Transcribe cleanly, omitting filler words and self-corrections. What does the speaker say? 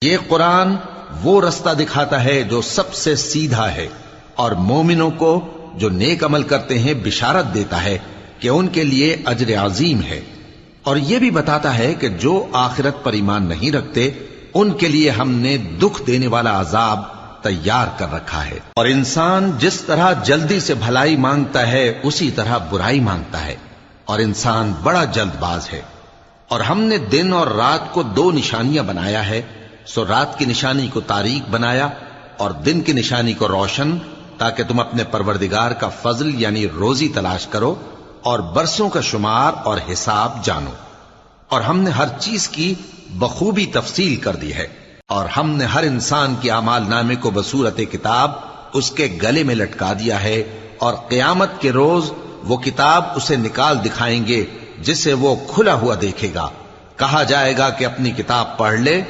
ये कुरान वो रास्ता दिखाता है जो सबसे सीधा है, और मोमिनों को जो नेक अमल करते हैं बिशारत देता है कि उनके लिए अजर अजीम है। और यह भी बताता है कि जो आखिरत पर ईमान नहीं रखते उनके लिए हमने दुख देने वाला अजाब तैयार कर रखा है। और इंसान जिस तरह जल्दी से भलाई मांगता है उसी तरह बुराई मांगता है, और इंसान बड़ा जल्दबाज है। और हमने दिन और रात को दो निशानियां बनाया है, सो रात की निशानी को तारीक बनाया और दिन की निशानी को रोशन, ताकि तुम अपने परवरदिगार का फजल यानी रोजी तलाश करो और बरसों का शुमार और हिसाब जानो। और हमने हर चीज की बखूबी तफसील कर दी है, और हमने हर इंसान के आमाल नामे को बसूरत किताब उसके गले में लटका दिया है, और क़यामत के रोज वो किताब उसे निकाल दिखाएंगे जिसे वो खुला हुआ देखेगा। कहा जाएगा कि अपनी किताब पढ़ ले,